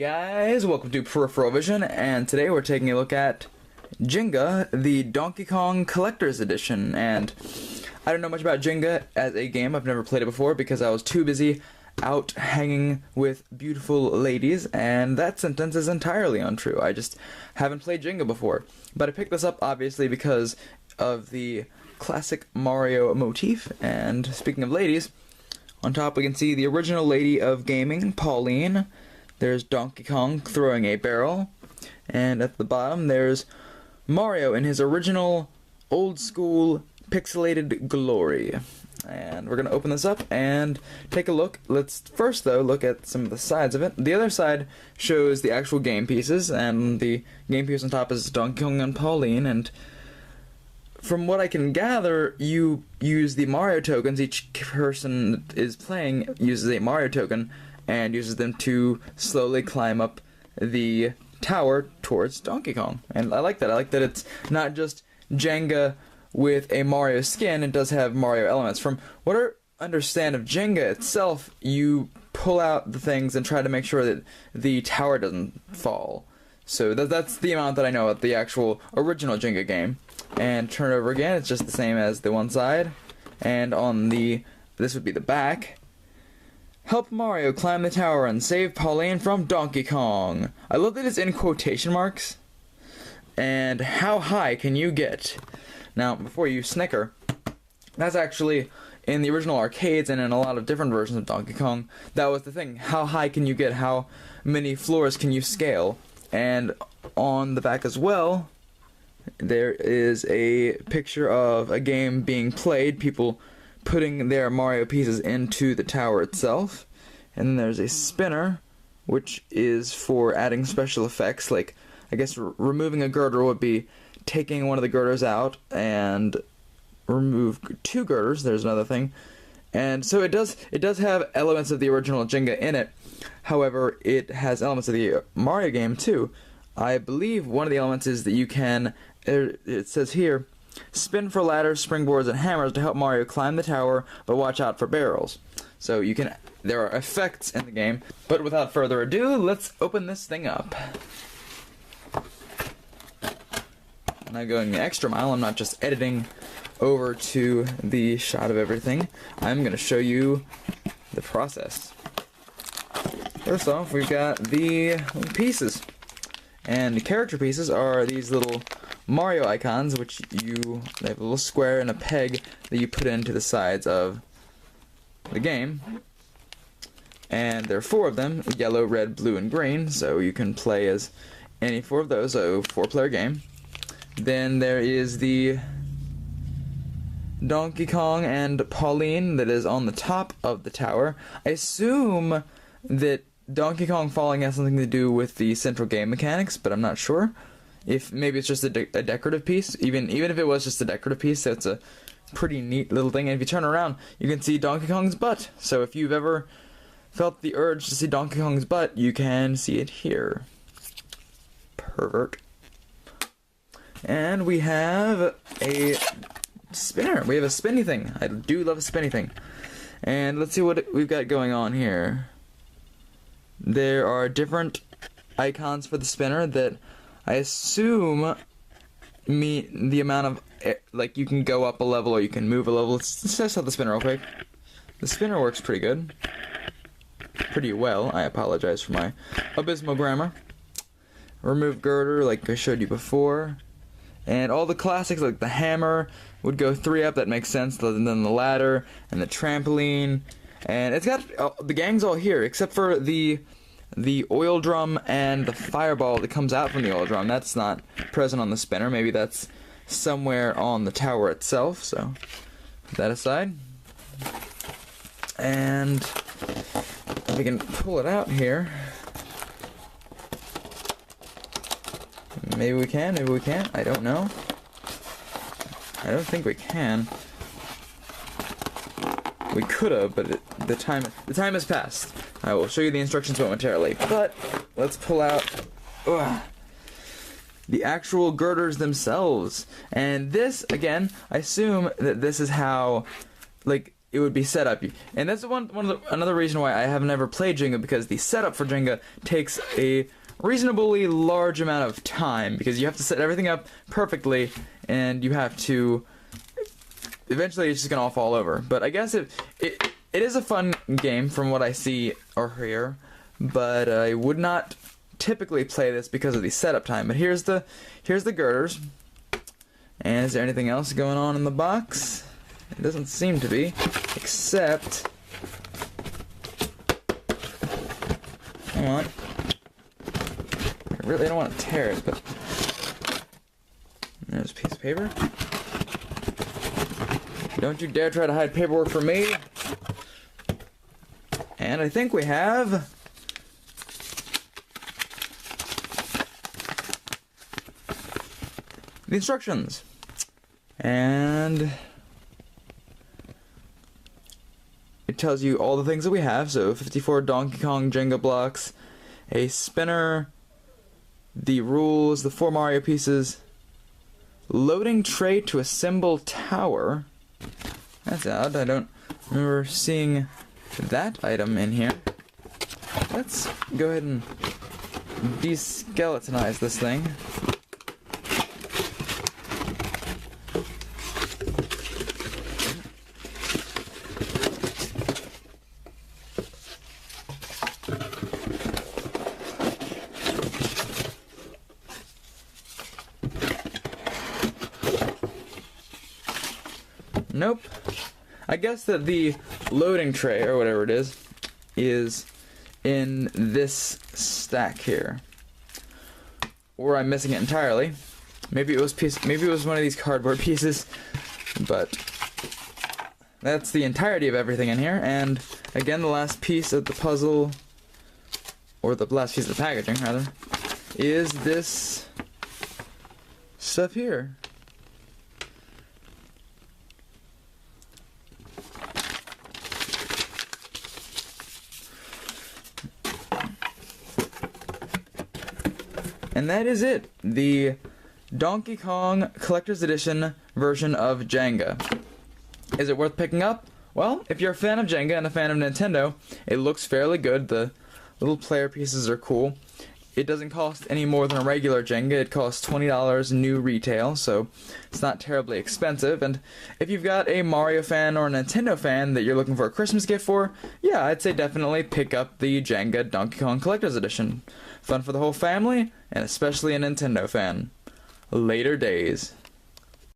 Guys, welcome to Peripheral Vision, and today we're taking a look at Jenga, the Donkey Kong Collector's Edition. And I don't know much about Jenga as a game. I've never played it before because I was too busy out hanging with beautiful ladies, and that sentence is entirely untrue. I just haven't played Jenga before. But I picked this up obviously because of the classic Mario motif. And speaking of ladies, on top we can see the original lady of gaming, Pauline. There's Donkey Kong throwing a barrel, and at the bottom there's Mario in his original old school pixelated glory. And we're going to open this up and take a look. Let's first though look at some of the sides of it. The other side shows the actual game pieces, and the game piece on top is Donkey Kong and Pauline, and from what I can gather, you use the Mario tokens. Each person that is playing uses a Mario token and uses them to slowly climb up the tower towards Donkey Kong. And I like that. I like that it's not just Jenga with a Mario skin, it does have Mario elements. From what I understand of Jenga itself, you pull out the things and try to make sure that the tower doesn't fall. So that's the amount that I know of the actual original Jenga game. And turn it over again, it's just the same as the one side. And on this would be the back. Help Mario climb the tower and save Pauline from Donkey Kong. I love that it's in quotation marks. And how high can you get? Now, before you snicker, that's actually in the original arcades and in a lot of different versions of Donkey Kong. That was the thing. How high can you get? How many floors can you scale? And on the back as well, there is a picture of a game being played, people putting their Mario pieces into the tower itself. And then there's a spinner, which is for adding special effects, like I guess removing a girder would be taking one of the girders out and remove two girders. There's another thing. And so it does have elements of the original Jenga in it. However, it has elements of the Mario game too. I believe one of the elements is that you can, it says here, spin for ladders, springboards, and hammers to help Mario climb the tower, but watch out for barrels. So there are effects in the game. But without further ado, let's open this thing up. I'm not going the extra mile, I'm not just editing over to the shot of everything. I'm going to show you the process. First off, we've got the pieces. And the character pieces are these little Mario icons, which they have a little square and a peg that you put into the sides of the game. And there are 4 of them, yellow, red, blue, and green, so you can play as any 4 of those, so 4-player game. Then there is the Donkey Kong and Pauline that is on the top of the tower. I assume that Donkey Kong falling has something to do with the central game mechanics, but I'm not sure. If maybe it's just a decorative piece, even if it was just a decorative piece, that's a pretty neat little thing. And if you turn around, you can see Donkey Kong's butt. So if you've ever felt the urge to see Donkey Kong's butt, you can see it here. Pervert. And we have a spinner. We have a spinny thing. I do love a spinny thing. And let's see what we've got going on here. There are different icons for the spinner that I assume mean the amount of, like, you can go up a level or you can move a level. Let's test out the spinner real quick. The spinner works pretty good. Pretty well. I apologize for my abysmal grammar. Remove girder, like I showed you before. And all the classics, like the hammer, would go 3 up. That makes sense. And then the ladder and the trampoline. And it's got, the gang's all here, except for the oil drum and the fireball that comes out from the oil drum. That's not present on the spinner. Maybe that's somewhere on the tower itself. So put that aside. And if we can pull it out here. Maybe we can, maybe we can't. I don't know. I don't think we can. We could have, but the time has passed. I will show you the instructions momentarily. But let's pull out the actual girders themselves. And this, again, I assume that this is how, like, it would be set up. And that's another reason why I have never played Jenga, because the setup for Jenga takes a reasonably large amount of time, because you have to set everything up perfectly, and you have to... Eventually, it's just gonna all fall over. But I guess it is a fun game from what I see or hear, but I would not typically play this because of the setup time. But here's the girders. And is there anything else going on in the box? It doesn't seem to be, except... Come on. I really don't want to tear it, but... There's a piece of paper. Don't you dare try to hide paperwork from me. And I think we have... the instructions. And... it tells you all the things that we have. So 54 Donkey Kong Jenga blocks, a spinner, the rules, the 4 Mario pieces, loading tray to assemble tower. That's odd. I don't remember seeing that item in here. Let's go ahead and de-skeletonize this thing. Nope. I guess that the loading tray, or whatever it is in this stack here. Or I'm missing it entirely. Maybe it was one of these cardboard pieces, but that's the entirety of everything in here. And again, the last piece of the puzzle, or the last piece of the packaging rather, is this stuff here. And that is it. The Donkey Kong Collector's Edition version of Jenga. Is it worth picking up? Well, if you're a fan of Jenga and a fan of Nintendo, it looks fairly good. The little player pieces are cool. It doesn't cost any more than a regular Jenga. It costs $20 new retail, so it's not terribly expensive. And if you've got a Mario fan or a Nintendo fan that you're looking for a Christmas gift for, yeah, I'd say definitely pick up the Jenga Donkey Kong Collector's Edition. Fun for the whole family, and especially a Nintendo fan. Later days.